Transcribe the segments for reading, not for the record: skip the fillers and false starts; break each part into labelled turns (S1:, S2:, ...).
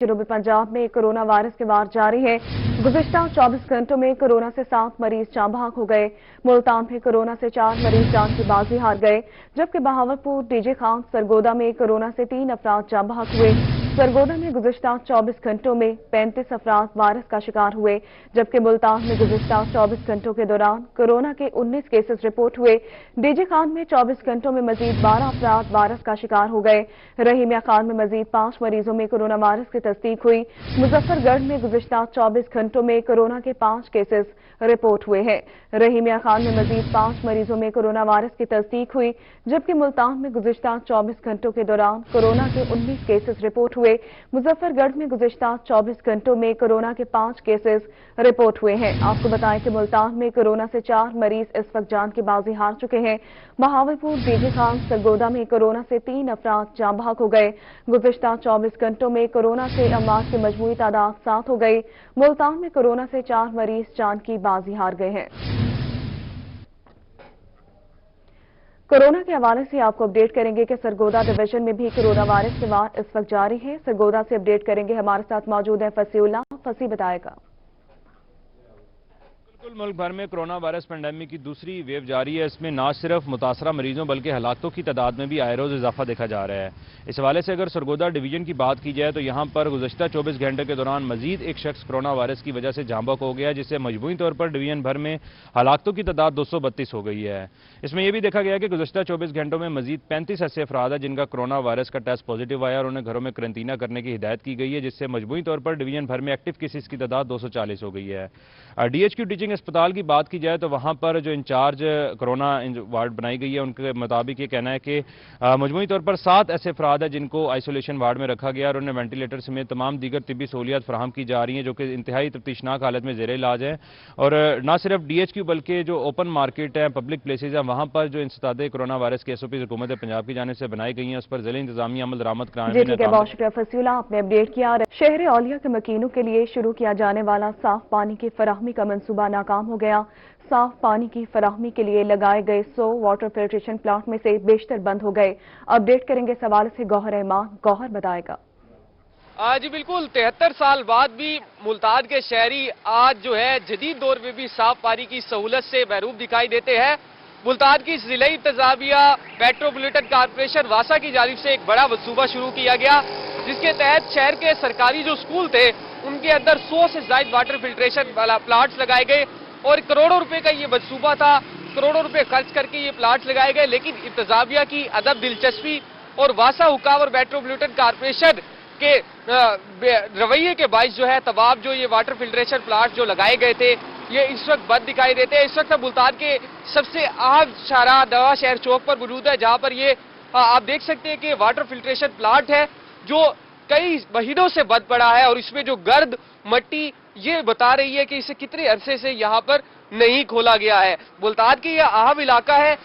S1: जनूबी पंजाब में corona virus के वार जारी है। गुज़िश्ता 24 घंटों में कोरोना से 7 मरीज जान बहक हो गए। मुल्तान में कोरोना से 4 मरीज जान की बाजी हार गए, जबकि बहावलपुर, डीजे खान, सरगोदा में कोरोना से 3 अफराद जान बहक हुए। सरगोदा में गुज़िश्ता 24 घंटों में 35 अफराद वायरस का शिकार हुए, जबकि मुल्तान में गुज़िश्ता 24 घंटों के दौरान कोरोना के 19 केसेस रिपोर्ट हुए। डीजे खान में 24 घंटों में मजीद 12 अफराद वायरस का शिकार हो गए। रहीमिया खान में मजीद 5 मरीजों में कोरोना वायरस की तस्दीक हुई। मुजफ्फरगढ़ में गुज़िश्ता 24 घंटों में कोरोना के 5 केसेस रिपोर्ट हुए हैं। रहीमिया खान में मजीद 5 मरीजों में कोरोना वायरस की तस्दीक हुई, जबकि मुल्तान में गुज़िश्ता 24 घंटों के दौरान कोरोना के 19 केसेस रिपोर्ट हुए। मुजफ्फरगढ़ में गुज़िश्ता 24 घंटों में कोरोना के 5 केसेस रिपोर्ट हुए हैं। आपको बताएं कि मुल्तान में कोरोना से 4 मरीज इस वक्त जान की बाजी हार चुके हैं। बहावलपुर, डीजे खान, सरगोदा में कोरोना से 3 अफराद जान बहक हो गए। गुज़िश्ता 24 घंटों में कोरोना से अमवात की मजमूई तादाद 7 हो गई। मुल्तान में कोरोना से 4 मरीज जान की बाजी हार गए हैं। कोरोना के हवाले से आपको अपडेट करेंगे कि सरगोदा डिवीजन में भी कोरोना वायरस के वार इस वक्त जारी है। सरगोदा से अपडेट करेंगे, हमारे साथ मौजूद है फसीउल्लाह। फसी बताएगा।
S2: बिल्कुल, मुल्क भर में कोरोना वायरस पेंडेमिक की दूसरी वेव जारी है। इसमें न सिर्फ मुतासरा मरीजों बल्कि हलाकतों की तादाद में भी आए रोज इजाफा देखा जा रहा है। इस हवाले से अगर सरगोदा डिवीजन की बात की जाए तो यहाँ पर गुज़श्ता 24 घंटे के दौरान मजीद एक शख्स कोरोना वायरस की वजह से जान बहक हो गया, जिससे मजमूई तौर पर डिवीजन भर में हलाकतों की तादाद 232 हो गई है। इसमें यह भी देखा गया कि गुज़श्ता 24 घंटों में मजीद 35 ऐसे अफराद है जिनका कोरोना वायरस का टेस्ट पॉजिटिव आया और उन्हें घरों में क्वारंटीना करने की हिदायत की गई है, जिससे मजमूई तौर पर डिवीजन भर में एक्टिव केसेस की तादाद 240 हो गई है। DHQ टीचिंग अस्पताल की बात की जाए तो वहां पर जो इंचार्ज कोरोना वार्ड बनाई गई है, उनके मुताबिक ये कहना है कि मजमूई तौर पर 7 ऐसे अफराद हैं जिनको आइसोलेशन वार्ड में रखा गया और उन्हें वेंटिलेटर समेत तमाम दीगर तिब्बी सहूलियात फराहम की जा रही हैं, जो कि इंतहाई तफ्तीशनाक हालत में ज़ेर इलाज है। और न सिर्फ DHQ बल्कि जो ओपन मार्केट है, पब्लिक प्लेसेज हैं, वहां पर जो इंसदादे कोरोना वायरस के SOPs हुकूमत पंजाब की जानिब से बनाई गई हैं, उस पर ज़िला इंतजामिया अमल दरामद कराने में
S1: बहुत शुक्रिया फसीउल्लाह, आपने अपडेट किया। शहर औलिया के मकीनों के लिए शुरू किया जाने वाला साफ पानी की फराहमी का मंसूबा नाकाम हो गया। साफ पानी की फराहमी के लिए लगाए गए 100 वाटर फिल्ट्रेशन प्लांट में से बेशतर बंद हो गए। अपडेट करेंगे इस हवाले से गौहर रहमान। गौहर बताएगा।
S3: जी बिल्कुल, 73 साल बाद भी मुल्तान के शहरी आज जो है जदीद दौर में भी साफ पानी की सहूलत से महरूम दिखाई देते हैं। मुल्तान की जिला इंतजामिया मेट्रोपॉलिटन कॉर्पोरेशन वासा की जानिब से एक बड़ा मंसूबा शुरू किया गया, जिसके तहत शहर के सरकारी जो स्कूल थे उनके अंदर 100 से ज्यादा वाटर फिल्ट्रेशन वाला प्लांट्स लगाए गए और करोड़ों रुपए का ये मंसूबा था। करोड़ों रुपए खर्च करके ये प्लांट्स लगाए गए, लेकिन इंतजामिया की अदम दिलचस्पी और वासा हुकाम और मेट्रोपॉलिटन कॉर्पोरेशन के रवैये के बाइस जो है तमाम जो ये वाटर फिल्ट्रेशन प्लांट जो लगाए गए थे ये इस वक्त बंद दिखाई देते हैं। इस वक्त मुल्तान के सबसे अहम शाहराह नवा शहर चौक पर मौजूद है, जहां पर ये आप देख सकते हैं कि वाटर फिल्ट्रेशन प्लांट है जो कई महीनों से बंद पड़ा है और इसमें जो गर्द मट्टी ये बता रही है कि इसे कितने अरसे से यहाँ पर नहीं खोला गया है। मुल्तान की यह अहम इलाका है,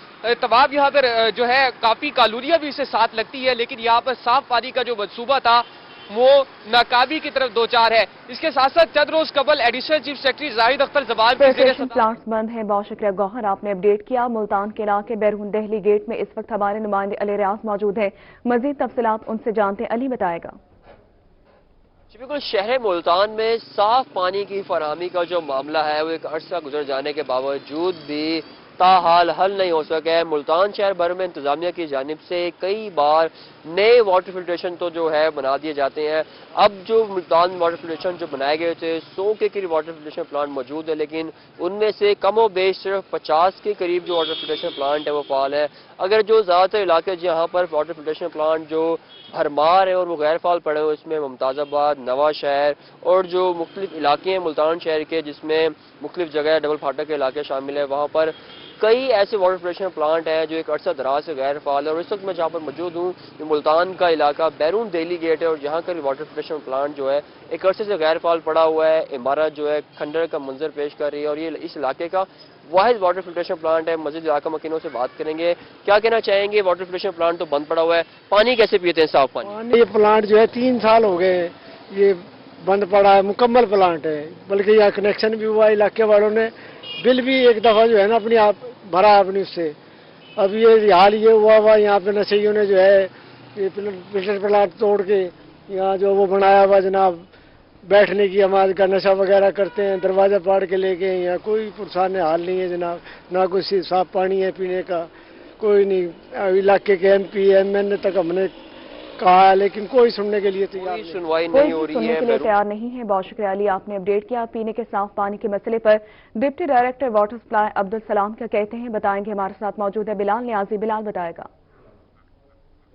S3: तमाम यहाँ पर जो है काफी कॉलोनियां भी इससे साथ लगती है, लेकिन यहाँ पर साफ पानी का जो मंसूबा था वो नाकामी की तरफ दो चार है। इसके साथ साथ चंद रोज कबल additional chief secretary Zahid Akhtar जबान
S1: प्लांट्स बंद है। बहुत शुक्रिया गौहर, आपने अपडेट किया। मुल्तान के इलाके बैरून दिल्ली गेट में इस वक्त हमारे नुमाइंदे अली रियाज मौजूद है। मजीद तफसीलात उनसे जानते हैं। अली बताएगा।
S4: बिल्कुल, शहर मुल्तान में साफ पानी की फराहमी का जो मामला है वो एक अरसा गुजर जाने के बावजूद भी ताहाल हल नहीं हो सका है। मुल्तान शहर भर में इंतजामिया की जानिब से कई बार नए वाटर फिल्ट्रेशन तो जो है बना दिए जाते हैं। अब जो मुल्तान वाटर फिल्ट्रेशन जो बनाए गए थे 100 के करीब वाटर फिल्ट्रेशन प्लांट मौजूद है, लेकिन उनमें से कमो बेश सिर्फ 50 के करीब जो वाटर फिल्ट्रेशन प्लांट है वो फाल है। अगर जो ज़्यादातर इलाके जहाँ पर वाटर फिल्ट्रेशन प्लांट जो भरमार है और वो गैर फाल पड़े हुए, इसमें मुमताज़ाबाद, नवा शहर और जो मुख्तलिफ इलाके हैं मुल्तान शहर के जिसमें मुख्तलिफ जगह डबल फाटक के इलाके शामिल है, वहाँ पर कई ऐसे वाटर फिल्ट्रेशन प्लांट हैं जो एक अरसा दराज से गैर फाल है। और इस वक्त मैं जहाँ पर मौजूद हूँ ये मुल्तान का इलाका बैरून दिल्ली गेट है और यहाँ का वाटर फिल्ट्रेशन प्लांट जो है एक अरसे से गैर फाल पड़ा हुआ है। इमारत जो है खंडर का मंजर पेश कर रही है और ये इस इलाके का वाहिद वाटर फिल्ट्रेशन प्लांट है। मस्जिद इलाका मकीनों से बात करेंगे, क्या कहना चाहेंगे। वाटर फिल्ट्रेशन प्लांट तो बंद पड़ा हुआ है, पानी कैसे पीते हैं साफ पानी?
S5: ये प्लांट जो है 3 साल हो गए ये बंद पड़ा है, मुकम्मल प्लांट है, बल्कि यह कनेक्शन भी हुआ, इलाके वालों ने बिल भी एक दफा जो है ना अपनी आप भरा अपनी उससे। अब ये हाल ये हुआ यहाँ पे नशेइयों ने जो है ये फिल्टर प्लांट तोड़ के यहाँ जो वो बनाया हुआ जनाब बैठने की हमारे का नशा वगैरह करते हैं, दरवाजा फाड़ के लेके यहाँ कोई पुरसान हाल नहीं है जनाब, ना कोई साफ पानी है पीने का, कोई नहीं। इलाके के MP MN तक हमने कहा है लेकिन कोई सुनने के लिए तैयार नहीं,
S4: सुनवाई नहीं हो रही
S1: सुनने
S4: है।
S1: के लिए तैयार नहीं है। बहुत शुक्रिया अली, आपने अपडेट किया। पीने के साफ पानी के मसले पर deputy director water supply Abdul Salam क्या कहते हैं बताएंगे। हमारे साथ मौजूद है बिलाल नियाजी। बिलाल बताएगा।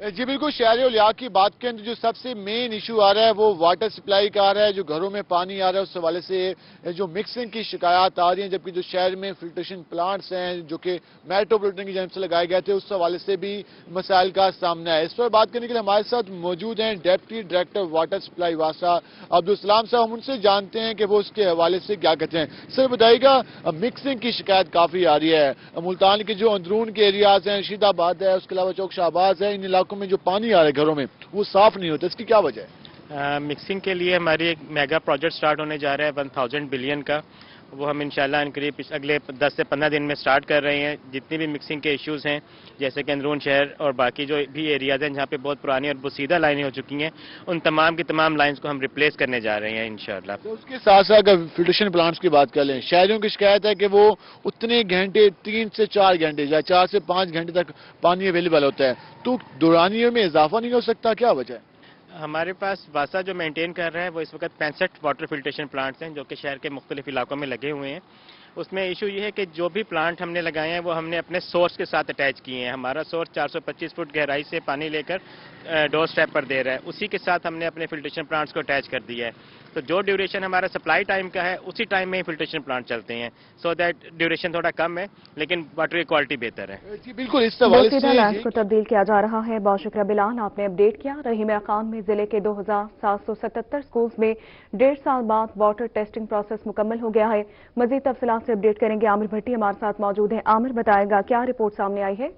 S6: जी बिल्कुल, शहरी और लिहाज की बात के अंदर जो सबसे मेन इशू आ रहा है वो वाटर सप्लाई का आ रहा है। जो घरों में पानी आ रहा है उस हवाले से जो मिक्सिंग की शिकायत आ रही है, जबकि जो शहर में फिल्ट्रेशन प्लांट्स हैं जो कि मेट्रोपॉलिटन की जानिब से लगाए गए थे उस हवाले से भी मसाइल का सामना है। इस पर बात करने के लिए हमारे साथ मौजूद हैं डिप्टी डायरेक्टर वाटर सप्लाई वासा अब्दुल सलाम साहब। हम उनसे जानते हैं कि वो उसके हवाले से क्या कहते हैं। सर बताइएगा, मिक्सिंग की शिकायत काफी आ रही है। मुल्तान के जो अंदरून के एरियाज हैं, रशीदाबाद है, उसके अलावा चौक शाहबाज है, इन इलाकों में जो पानी आ रहा है घरों में वो साफ नहीं होता, इसकी क्या वजह है?
S7: मिक्सिंग के लिए हमारी एक मेगा प्रोजेक्ट स्टार्ट होने जा रहा है 1000 बिलियन का। वो हम इंशाल्लाह करीब अगले 10 से 15 दिन में स्टार्ट कर रहे हैं। जितनी भी मिक्सिंग के इश्यूज हैं जैसे कि अंदरून शहर और बाकी जो भी एरियाज हैं जहाँ पे बहुत पुरानी और बोसीदा लाइनें हो चुकी हैं, उन तमाम की तमाम लाइंस को हम रिप्लेस करने जा रहे हैं इंशाल्लाह।
S6: तो उसके साथ साथ अगर फिल्ट्रेशन प्लांट्स की बात कर लें, शहरियों की शिकायत है कि वो उतने घंटे 3 से 4 घंटे या 4 से 5 घंटे तक पानी अवेलेबल होता है, तो दौरानियों में इजाफा नहीं हो सकता, क्या वजह है?
S7: हमारे पास वासा जो मेंटेन कर रहा है वो इस वक्त 65 वाटर फिल्ट्रेशन प्लांट्स हैं जो कि शहर के मुख्तलिफ इलाकों में लगे हुए हैं। उसमें इशू ये है कि जो भी प्लांट हमने लगाए हैं वो हमने अपने सोर्स के साथ अटैच किए हैं। हमारा सोर्स 425 फुट गहराई से पानी लेकर डोर स्टेप पर दे रहा है, उसी के साथ हमने अपने फिल्ट्रेशन प्लांट्स को अटैच कर दिया है। तो जो ड्यूरेशन हमारा सप्लाई टाइम का है उसी टाइम में ही फिल्ट्रेशन प्लांट चलते हैं, सो दैट ड्यूरेशन थोड़ा कम है लेकिन वाटर की क्वालिटी बेहतर है।
S6: जी बिल्कुल, इस हवाले से
S1: लाइन्स को तब्दील किया जा रहा है। बहुत शुक्रिया बिलाल, आपने अपडेट किया। रहीम खान में जिले के 2777 स्कूल्स में 1.5 साल बाद वाटर टेस्टिंग प्रोसेस मुकम्मल हो गया है। मजीद तफसीलात से अपडेट करेंगे आमिर भट्टी हमारे साथ मौजूद है। आमिर बताएगा क्या रिपोर्ट सामने आई है।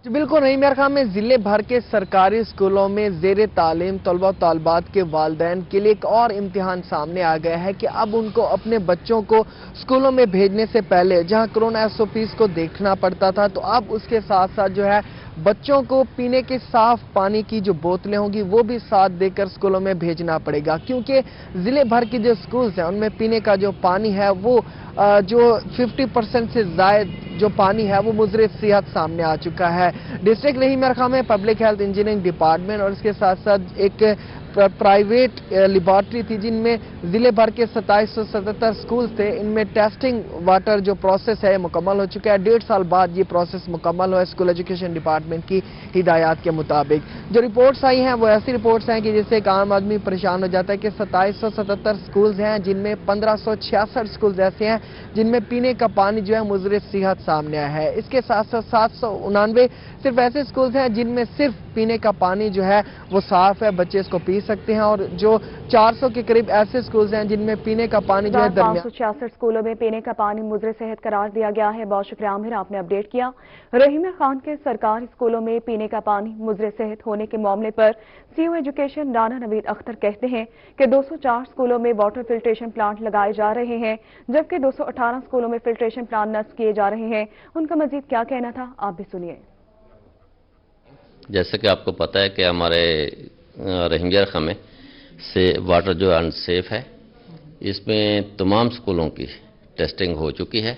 S8: बिल्कुल रहीम खान में जिले भर के सरकारी स्कूलों में जेर तालीम तलबा तालबात के वालिदैन के लिए एक और इम्तिहान सामने आ गया है कि अब उनको अपने बच्चों को स्कूलों में भेजने से पहले जहां कोरोना SOPs को देखना पड़ता था, तो अब उसके साथ साथ जो है बच्चों को पीने के साफ पानी की जो बोतलें होंगी वो भी साथ देकर स्कूलों में भेजना पड़ेगा, क्योंकि जिले भर के जो स्कूल्स हैं उनमें पीने का जो पानी है वो जो 50% से ज्यादा जो पानी है वो मुजरे सेहत सामने आ चुका है। डिस्ट्रिक्ट रहीम खान में पब्लिक हेल्थ इंजीनियरिंग डिपार्टमेंट और इसके साथ साथ एक प्राइवेट लेबॉर्ट्री थी जिनमें जिले भर के 2777 स्कूल थे। इनमें टेस्टिंग वाटर जो प्रोसेस है मुकम्मल हो चुका है। 1.5 साल बाद ये प्रोसेस मुकम्मल हुआ है स्कूल एजुकेशन डिपार्टमेंट की हिदायत के मुताबिक। जो रिपोर्ट्स आई हैं वो ऐसी रिपोर्ट्स हैं कि जिससे एक आम आदमी परेशान हो जाता है कि 2777 स्कूल्स हैं जिनमें 1566 स्कूल्स ऐसे हैं जिनमें पीने का पानी जो है मुजरे सेहत सामने आया है। इसके साथ साथ 799 सिर्फ ऐसे स्कूल्स हैं जिनमें सिर्फ पीने का पानी जो है वो साफ है, बच्चे इसको पी सकते हैं, और जो 400 के करीब ऐसे स्कूल्स हैं जिनमें पीने का पानी जो है
S1: 566 स्कूलों में पीने का पानी मुजरे सेहत करार दिया गया है। बहुत शुक्रिया आमिर, आपने अपडेट किया। रहीम खान के सरकारी स्कूलों में पीने का पानी मुजरे सेहत होने के मामले पर CO एजुकेशन राना नवीद अख्तर कहते हैं कि 204 स्कूलों में वाटर फिल्ट्रेशन प्लांट लगाए जा रहे हैं जबकि 218 स्कूलों में फिल्ट्रेशन प्लांट नस्ब किए जा रहे हैं। उनका मजीद क्या कहना था, आप भी सुनिए।
S9: जैसे कि आपको पता है कि हमारे रहीम खान में से वाटर जो अनसेफ है, इसमें तमाम स्कूलों की टेस्टिंग हो चुकी है,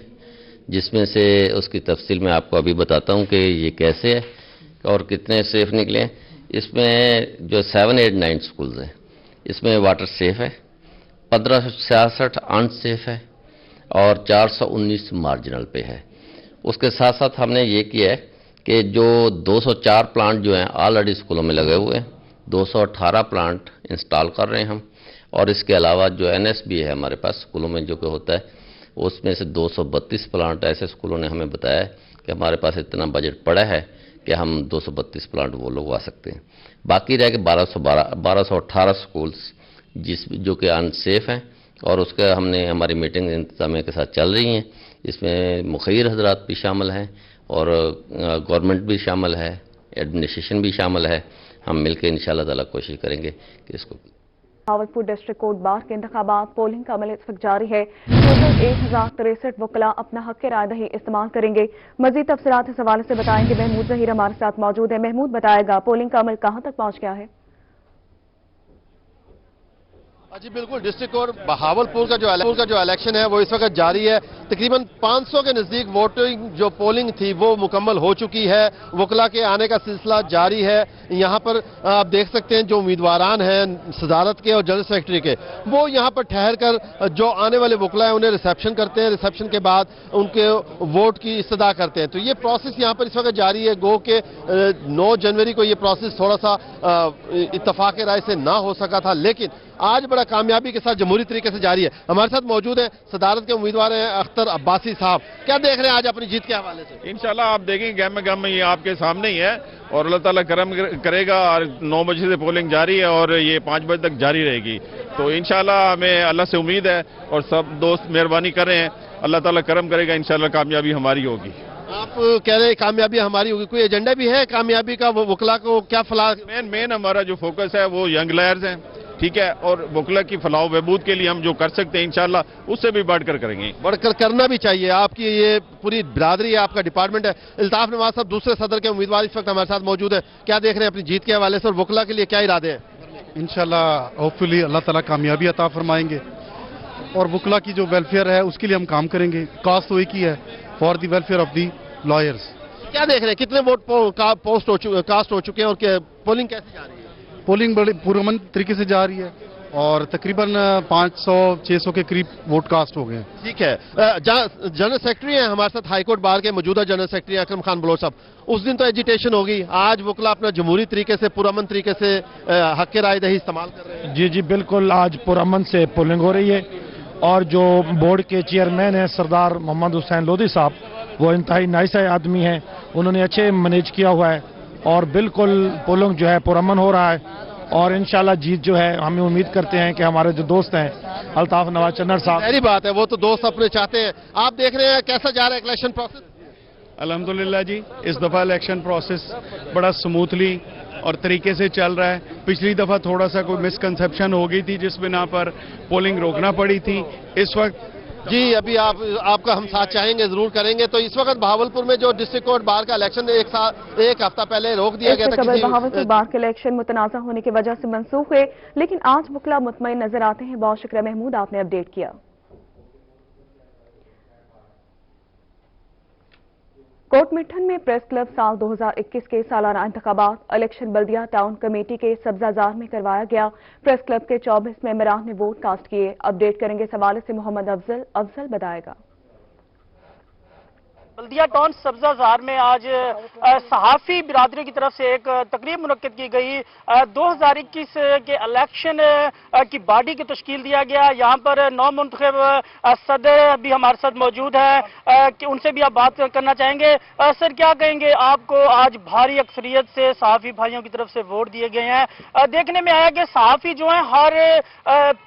S9: जिसमें से उसकी तफसील मैं आपको अभी बताता हूं कि ये कैसे है और कितने सेफ निकले हैं। इसमें जो 7, 8, 9 स्कूल्स हैं इसमें वाटर सेफ है, 1566 अनसेफ है और 419 मार्जिनल पे है। उसके साथ साथ हमने ये किया है कि जो 204 प्लांट जो हैं ऑलरेडी स्कूलों में लगे हुए हैं, 218 प्लांट इंस्टॉल कर रहे हैं हम, और इसके अलावा जो NSB है हमारे पास स्कूलों में जो कि होता है उसमें से 232 प्लांट ऐसे स्कूलों ने हमें बताया है कि हमारे पास इतना बजट पड़ा है कि हम 232 प्लांट वो लगवा सकते हैं। बाकी रह के 1218 स्कूल्स जो कि अनसेफ हैं, और उसका हमने हमारी मीटिंग इंतजामिया के साथ चल रही हैं। इसमें मुखिर हजरात भी शामिल हैं और गवर्नमेंट भी शामिल है, एडमिनिस्ट्रेशन भी शामिल है। हम मिलकर इंशाअल्लाह ताला कोशिश करेंगे कि इसको।
S1: भावलपुर डिस्ट्रिक्ट कोर्ट बार के इंतखाबात पोलिंग का अमल इस वक्त जारी है। टोटल 1063 वकला अपना हक राय दही इस्तेमाल करेंगे। मजीद तफसीलात इस हवाले से बताएंगे महमूद जहीर हमारे साथ मौजूद है। महमूद बताएगा पोलिंग का अमल कहां तक पहुंच गया है।
S10: جی بالکل، ڈسٹرکٹ اور بہاولپور کا جو الیکشن ہے وہ اس وقت جاری ہے. تقریباً 500 کے نزدیک ووٹنگ جو پولنگ تھی وہ مکمل ہو چکی ہے. وکلا کے آنے کا سلسلہ جاری ہے. یہاں پر آپ دیکھ سکتے ہیں جو امیدواران ہیں صدارت کے اور جنرل سیکرٹری کے، وہ یہاں پر ٹھہر کر جو آنے والے وکلا ہیں انہیں ریسیپشن کرتے ہیں. ریسیپشن کے بعد ان کے ووٹ کی استدعا کرتے ہیں. تو یہ پروسیس یہاں پر اس وقت جاری ہے. گو کہ 9 جنوری کو یہ پروسیس تھوڑا سا اتفاق رائے سے نہ ہو سکا تھا، لیکن آج بڑا کامیابی کے ساتھ جمہوری طریقے سے جاری ہے. ہمارے ساتھ موجود ہیں صدارت کے امیدوار ہیں اختر عباسی صاحب. کیا دیکھ رہے ہیں آج اپنی جیت کے حوالے سے؟
S11: انشاءاللہ آپ دیکھیں گیم یہ آپ کے سامنے ہی ہے اور اللہ تعالیٰ کرم کرے گا. اور 9 بجے سے پولنگ جاری ہے اور یہ 5 بجے تک جاری رہے گی. تو انشاءاللہ ہمیں اللہ سے امید ہے اور سب دوست مہربانی کر رہے ہیں. اللہ تعالیٰ کرم کرے گا، انشاءاللہ کامیابی ہماری ہوگی.
S10: آپ کہہ رہے ہیں کامیابی ہماری ہوگی، کوئی ایجنڈا بھی ہے کامیابی کا؟ وہ وکلا کو کیا فلاح؟
S11: مین ہمارا جو فوکس ہے وہ ینگ لائرز ہیں، ٹھیک ہے، اور وکلا کی فلاح و بہبود کے لیے ہم جو کر سکتے ہیں انشاءاللہ اس سے بھی بڑھ کر کریں گے.
S10: بڑھ کر کرنا بھی چاہیے. آپ کی یہ پوری برادری ہے، آپ کا ڈپارٹمنٹ ہے. الطاف نواز صاحب دوسرے صدر کے امیدوار اس وقت ہمارے ساتھ موجود ہیں. کیا دیکھ رہے ہیں اپنی جیت کے حوالے سے اور وکلا کے لیے کیا ارادے ہیں؟
S12: انشاءاللہ ہوپ فلی اللہ تعالیٰ کامیابی عطا فرمائیں گے اور وکلا کی جو ویلفیئر ہے اس کے لیے ہم کام کریں گے. کاسٹ تو ایک ہی ہے، for the welfare of the lawyers.
S10: کیا دیکھ رہے ہیں کتنے ووٹ کاسٹ ہو چکے ہیں اور پولنگ کیسے جا رہی ہے؟
S12: پولنگ بڑے پرامن طریقے سے جا رہی ہے اور تقریباً 500-600 کے قریب ووٹ کاسٹ ہو گئے ہیں.
S10: ٹھیک ہے. جنرل سیکرٹری ہیں ہمارے ساتھ ہائی کورٹ بار کے موجودہ جنرل سیکرٹری اکرم خان بلوچ صاحب. اس دن تو ایجیٹیشن ہوگی، آج وکلا اپنا جمہوری طریقے سے پرامن طریقے سے حق رائے دہی استعمال کر رہے ہیں.
S13: جی بالکل، آج پرامن سے پولنگ ہو رہی ہے اور جو بورڈ کے چیئرمین ہیں سردار محمد حسین لودھی صاحب، وہ انتہائی نائس آدمی ہیں. انہوں نے اچھے مینیج کیا ہوا ہے اور بالکل پولنگ جو ہے پرامن ہو رہا ہے اور انشاءاللہ جیت جو ہے ہم امید کرتے ہیں کہ ہمارے جو دوست ہیں الطاف نواز چنر صاحب.
S10: پہلی بات ہے وہ تو دوست اپنے چاہتے ہیں. آپ دیکھ رہے ہیں کیسا جا رہا ہے الیکشن پروسیس؟
S12: الحمدللہ جی، اس دفعہ الیکشن پروسیس بڑا سموتھلی اور طریقے سے چل رہا ہے. پچھلی دفعہ تھوڑا سا کوئی مسکنسیپشن ہو گئی تھی جس بنا پر پولنگ روکنا پڑی تھی. اس وقت
S10: جی ابھی آپ کا ہم ساتھ چاہیں گے، ضرور کریں گے. تو اس وقت بہاولپور میں جو ڈسٹرکٹ کورٹ بار کا الیکشن ایک ہفتہ پہلے روک دیا گیا تھا.
S1: بہاولپور بار کے الیکشن متنازع ہونے کی وجہ سے منسوخ ہوئے، لیکن آج وکلا مطمئن نظر آتے ہیں. بہت شکریہ محمود، آپ نے اپڈیٹ کیا. کوٹ مٹھن میں پریس کلب سال 2021 کے سالانہ انتخابات الیکشن بلدیہ ٹاؤن کمیٹی کے سبزہ زار میں کروایا گیا. پریس کلب کے 24 ممبران نے ووٹ کاسٹ کیے. اپڈیٹ کریں گے اس حوالے سے محمد افضل بتائے گا.
S14: بلدیہ ٹاؤن سبزہ زار میں آج صحافی برادری کی طرف سے ایک تقریب منعقد کی گئی. 2021 کے الیکشن کی باڈی کی تشکیل دیا گیا. یہاں پر نو منتخب صدر بھی ہمارے ساتھ موجود ہیں کہ ان سے بھی آپ بات کرنا چاہیں گے. سر کیا کہیں گے، آپ کو آج بھاری اکثریت سے صحافی بھائیوں کی طرف سے ووٹ دیے گئے ہیں. دیکھنے میں آیا کہ صحافی جو ہیں ہر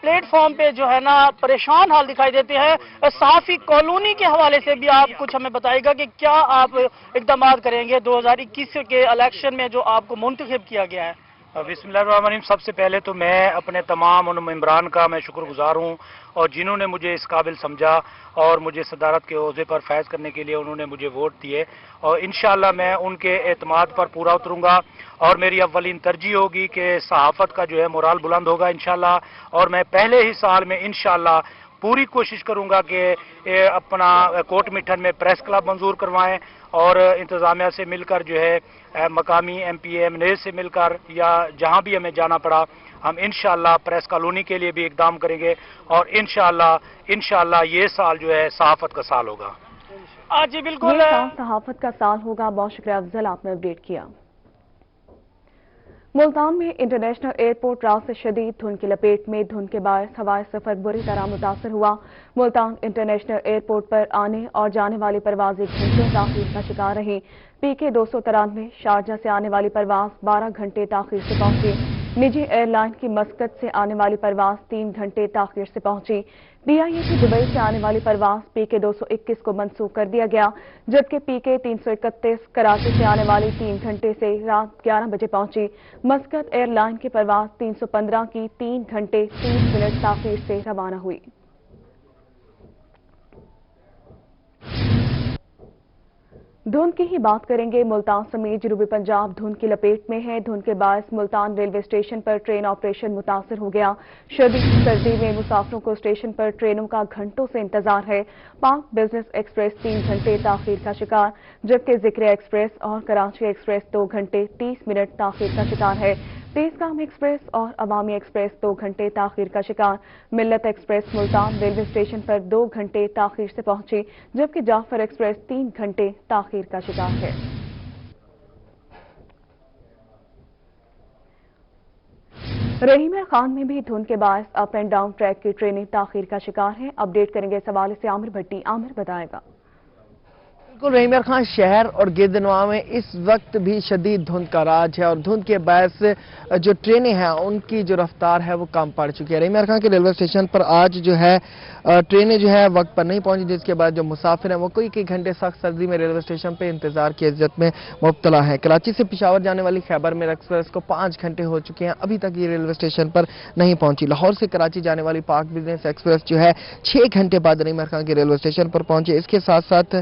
S14: پلیٹ فارم پہ جو ہے نا پریشان حال دکھائی دیتے ہیں. صحافی کالونی کے حوالے سے بھی آپ کچھ ہمیں بتائیے گا کہ کیا آپ اقدامات کریں گے 2021 کے الیکشن میں جو آپ کو منتخب کیا گیا ہے.
S13: بسم اللہ الرحمن الرحیم. سب سے پہلے تو میں اپنے تمام ان ممبران کا میں شکر گزار ہوں اور جنہوں نے مجھے اس قابل سمجھا اور مجھے صدارت کے عہدے پر فائز کرنے کے لیے انہوں نے مجھے ووٹ دیے اور انشاءاللہ میں ان کے اعتماد پر پورا اتروں گا اور میری اولین ترجیح ہوگی کہ صحافت کا جو ہے مورال بلند ہوگا انشاءاللہ. اور میں پہلے ہی سال میں انشاءاللہ پوری کوشش کروں گا کہ اپنا کوٹ مٹھن میں پریس کلب منظور کروائیں اور انتظامیہ سے مل کر جو ہے مقامی ایم پی ایم این اے سے مل کر یا جہاں بھی ہمیں جانا پڑا ہم انشاءاللہ پریس کالونی کے لیے بھی اقدام کریں گے اور انشاءاللہ یہ سال جو ہے صحافت کا سال ہوگا.
S14: جی بالکل
S1: صحافت کا سال ہوگا. بہت شکریہ افضل، آپ نے اپڈیٹ کیا. ملتان میں انٹرنیشنل ایئرپورٹ رات سے شدید دھند کی لپیٹ میں. دھند کے باعث ہوائی سفر بری طرح متاثر ہوا. ملتان انٹرنیشنل ایئرپورٹ پر آنے اور جانے والی پروازیں گھنٹوں تاخیر کا شکار رہی. PK 293 شارجہ سے آنے والی پرواز 12 گھنٹے تاخیر سے پہنچی. نجی ایئر لائن کی مسقط سے آنے والی پرواز 3 گھنٹے تاخیر سے پہنچی. BIA کی دبئی سے آنے والی پرواز PK 221 کو منسوخ کر دیا گیا، جبکہ PK 331 کراچی سے آنے والی 3 گھنٹے سے رات 11 بجے پہنچی. مسقط ایئر لائن کی پرواز 315 کی 3 گھنٹے 30 منٹ تاخیر سے روانہ ہوئی. धुंध की ही बात करेंगे। मुल्तान समेत जनूबी पंजाब धुंध की लपेट में है। धुंध के बायस मुल्तान रेलवे स्टेशन पर ट्रेन ऑपरेशन मुतासर हो गया। शदीद सर्दी में मुसाफिरों को स्टेशन पर ट्रेनों का घंटों से इंतजार है। पाक बिजनेस एक्सप्रेस 3 घंटे ताखीर का शिकार, जबकि जिक्र एक्सप्रेस और कराची एक्सप्रेस 2 घंटे 30 मिनट ताखीर का शिकार है। तेजगाम एक्सप्रेस और अवामी एक्सप्रेस 2 घंटे ताखीर का शिकार। मिल्लत एक्सप्रेस मुल्तान रेलवे स्टेशन पर 2 घंटे ताखीर से पहुंची, जबकि जाफर एक्सप्रेस 3 घंटे ताखीर का शिकार है। रहीम खान में भी धुंध के बायस अप एंड डाउन ट्रैक की ट्रेनें ताखीर का शिकार हैं। अपडेट करेंगे इस हवाले से आमिर भट्टी। आमिर बताएगा।
S8: बिल्कुल रहीम खान शहर और गिरदनवा में इस वक्त भी शदीद धुंध का राज है और धुंध के बायस जो ट्रेनें हैं उनकी जो रफ्तार है वो कम पड़ चुकी है। रहीम खान के रेलवे स्टेशन पर आज जो है ट्रेनें जो है वक्त पर नहीं पहुंची, जिसके बाद जो मुसाफिर हैं वो कई घंटे सख्त सर्दी में रेलवे स्टेशन पर इंतजार की इज्जत में मुब्तला है। कराची से पेशावर जाने वाली खैबर मेल एक्सप्रेस को 5 घंटे हो चुके हैं, अभी तक ये रेलवे स्टेशन पर नहीं पहुंची। लाहौर से कराची जाने वाली पाक बिजनेस एक्सप्रेस जो है 6 घंटे बाद रहीम खान के रेलवे स्टेशन पर पहुंचे। इसके साथ साथ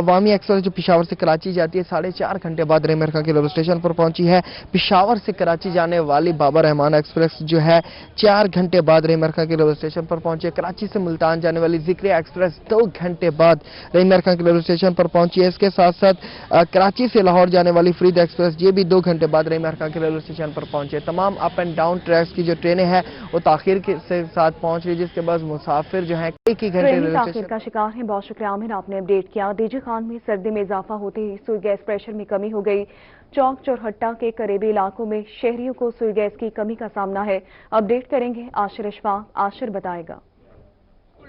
S8: अवामी एक्सप्रेस जो पेशावर से कराची जाती है 4.5 घंटे बाद रहीम खान के रेलवे स्टेशन पर पहुंची है। पेशावर से कराची जाने वाली बाबा रहमान एक्सप्रेस जो है 4 घंटे बाद रहीम खान के रेलवे स्टेशन पर पहुंची है। कराची से मुल्तान जाने वाली जिक्र एक्सप्रेस 2 घंटे बाद रहीम खान के रेलवे स्टेशन पर पहुंची है। इसके साथ साथ कराची से लाहौर जाने वाली फरीद एक्सप्रेस ये भी 2 घंटे बाद रहीम खान के रेलवे स्टेशन पर पहुंचे। तमाम अप एंड डाउन ट्रैक्स की जो ट्रेनें हैं वो ताखीर के साथ पहुंच रही, जिसके बाद मुसाफिर जो है कई घंटे रेलवे
S1: ताखीर का शिकार है। बहुत शुक्रिया आमिर, आपने अपडेट किया। डीजे खान में सर्दी में इजाफा होते ही सुई गैस प्रेशर में कमी हो गई। चौक चौरहट्टा के करीबी इलाकों में शहरियों को सुई गैस की कमी का सामना है। अपडेट करेंगे आशिर अशफाक। आशिर बताएगा।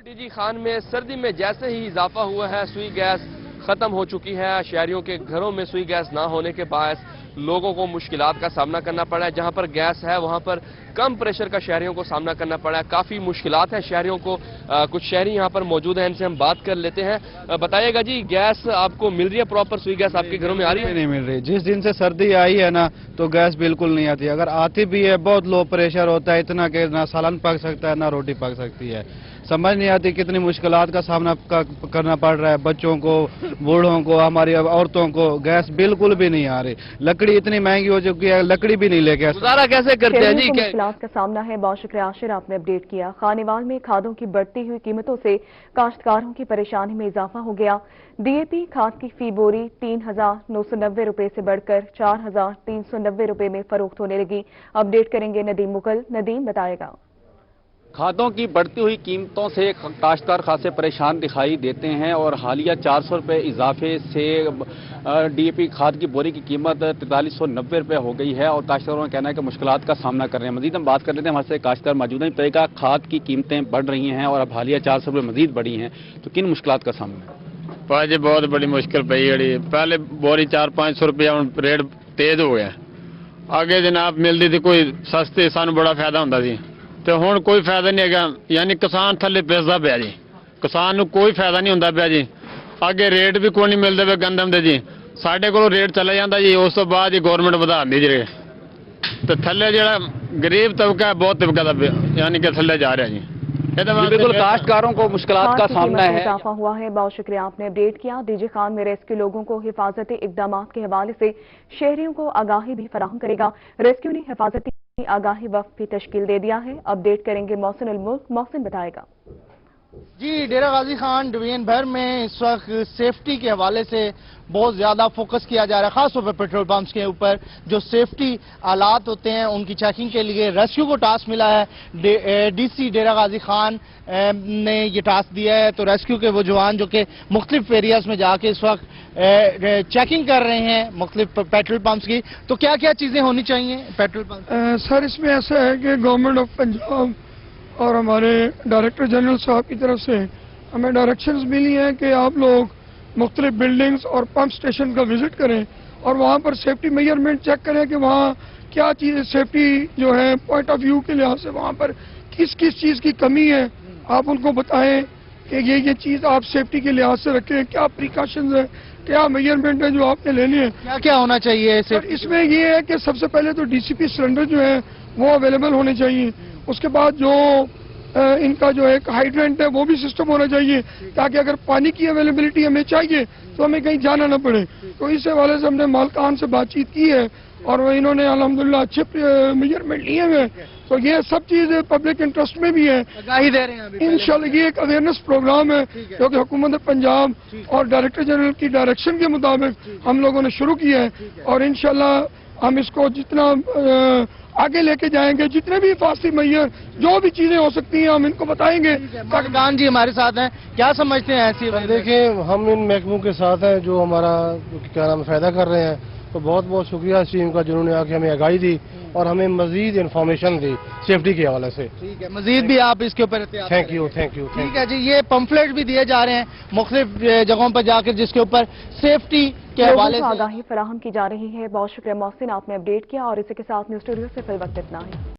S3: डीजी खान में सर्दी में जैसे ही इजाफा हुआ है सुई गैस खत्म हो चुकी है। शहरियों के घरों में सुई गैस ना होने के बायस लोगों को मुश्किलात का सामना करना पड़ा है। जहां पर गैस है वहां पर कम प्रेशर का शहरियों को सामना करना पड़ा है। काफी मुश्किलात है शहरियों को। कुछ शहरी यहां पर मौजूद हैं, इनसे हम बात कर लेते हैं। बताइएगा जी, गैस आपको मिल रही है प्रॉपर? सुई गैस आपके घरों में आ रही है?
S12: नहीं मिल रही। जिस दिन से सर्दी आई है ना तो गैस बिल्कुल नहीं आती। अगर आती भी है बहुत लो प्रेशर होता है, इतना कि ना सालन पक सकता है ना रोटी पक सकती है। समझ नहीं आती कितनी मुश्किलात का सामना करना पड़ रहा है बच्चों को, बूढ़ों को, हमारी औरतों को। गैस बिल्कुल भी नहीं आ रही। लकड़ी इतनी महंगी हो चुकी है, लकड़ी भी नहीं लेके
S3: गुजारा कैसे करते हैं जी?
S1: मुश्किलात का सामना है। बहुत शुक्रिया आशिर, आपने अपडेट किया। खानेवाल में खादों की बढ़ती हुई कीमतों से काश्तकारों की परेशानी में इजाफा हो गया। डीएपी खाद की फी बोरी 3,990 रुपए से बढ़कर 4,390 रुपए में फरोख्त होने लगी। अपडेट करेंगे नदीम मुगल। नदीम बताएगा।
S15: खादों की बढ़ती हुई कीमतों से काश्तकार खासे परेशान दिखाई देते हैं और हालिया 400 रुपये इजाफे से डीएपी खाद की बोरी की कीमत 4390 रुपये हो गई है और काश्तकारों का कहना है कि मुश्किलात का सामना कर रहे हैं। मजीद हम बात कर लेते हैं, हमारे से काश्तकार मौजूद हैं। तरीका खाद की कीमतें बढ़ रही हैं और अब हालिया 400 रुपये मजीद बढ़ी हैं, तो किन मुश्किलात का सामना?
S16: भाजी बहुत बड़ी मुश्किल पई है। पहले बोरी 400-500 रुपया रेट तेज हो गया। आगे जनाब मिलती थी कोई सस्ती, सानू बड़ा फायदा होता सी, तो हुण कोई फायदा नहीं है। यानी किसान थले पिसदा पिया जी, किसान नूं कोई फायदा नहीं होंदा पिया जी। आगे रेट भी कोई नहीं मिलते पे गंदम दे जी। साडे कोलों रेट चला जाता जी, उस तो बाद ही गौरमेंट वधा दी जी रेट, तो थले जिहड़ा गरीब तबका है बहुत तबका दा यानी कि थले जा रहा जी।
S15: बिल्कुल काश्तकारों को मुश्किलात का सामना है।
S1: इजाफा हुआ है। बहुत शुक्रिया, आपने अपडेट किया। डीजे खान में रेस्क्यू लोगों को हिफाजती इकदाम के हवाले से शहरियों को आगाही भी फराहम करेगा। रेस्क्यू ने हिफाजती आगाही वक्त भी तश्कील दे दिया है। अपडेट करेंगे मोहसिन उल मुल्क। मोहसिन बताएगा।
S17: जी, डेरा गाजी खान डिवीजन भर में इस वक्त सेफ्टी के हवाले से बहुत ज़्यादा फोकस किया जा रहा है, खासतौर पर पेट्रोल पंप्स के ऊपर जो सेफ्टी आलात होते हैं उनकी चेकिंग के लिए रेस्क्यू को टास्क मिला है। डीसी डेरा गाजी खान ने ये टास्क दिया है, तो रेस्क्यू के वो जवान जो कि मुख्तलिफ एरियाज में जाके इस वक्त चेकिंग कर रहे हैं मुख्तलिफ पेट्रोल पंप्स की। तो क्या क्या चीज़ें होनी चाहिए पेट्रोल पंप?
S18: सर, इसमें ऐसा है कि गवर्नमेंट ऑफ पंजाब और हमारे डायरेक्टर जनरल साहब की तरफ से हमें डायरेक्शंस मिली हैं कि आप लोग मुख्तलिफ बिल्डिंग्स और पंप स्टेशन का विजिट करें और वहाँ पर सेफ्टी मेजरमेंट चेक करें कि वहाँ क्या चीज़ सेफ्टी जो है पॉइंट ऑफ व्यू के लिहाज से वहाँ पर किस किस चीज़ की कमी है। आप उनको बताएं कि ये चीज़ आप सेफ्टी के लिहाज से रखें, क्या प्रिकॉशंस है, क्या मेजरमेंट है जो आपने लेने हैं,
S17: क्या क्या होना चाहिए।
S18: इसमें ये है कि सबसे पहले तो डीसीपी सिलेंडर जो है वो अवेलेबल होने चाहिए। उसके बाद जो इनका जो एक हाइड्रेंट है वो भी सिस्टम होना चाहिए, ताकि अगर पानी की अवेलेबिलिटी हमें चाहिए तो हमें कहीं जाना न पड़े। तो इस हवाले से हमने मालकान से बातचीत की है और वो इन्होंने अल्हम्दुलिल्लाह अच्छे मेजरमेंट लिए हुए हैं। तो ये सब चीज़ पब्लिक इंटरेस्ट में भी है,
S17: आगाही दे रहे हैं।
S18: इंशाल्लाह ये एक अवेयरनेस प्रोग्राम है जो कि हुकूमत पंजाब और डायरेक्टर जनरल की डायरेक्शन के मुताबिक हम लोगों ने शुरू किया है और इंशाल्लाह हम इसको जितना आगे लेके जाएंगे, जितने भी हिफाजती मैयर जो भी चीजें हो सकती हैं हम इनको बताएंगे।
S17: मालकान जी हमारे साथ हैं, क्या समझते हैं ऐसी?
S5: देखिए हम इन महकमों के साथ हैं जो हमारा क्या नाम फायदा कर रहे हैं, तो बहुत बहुत शुक्रिया इस टीम का जिन्होंने आके हमें आगाही दी और हमें मजीद इन्फॉर्मेशन दी सेफ्टी के हवाले से।
S17: ठीक है, मजीद भी आप इसके ऊपर
S5: थैंक यू।
S17: ठीक है जी, ये पम्फलेट भी दिए जा रहे हैं मुख्तलिफ जगहों पर जाकर जिसके ऊपर सेफ्टी के हवाले से
S1: आगाही फराहम की जा रही है। बहुत शुक्रिया मोहसिन, आपने अपडेट किया और इसी के साथ न्यूज़ स्टूडियो से फिल वक्त इतना है।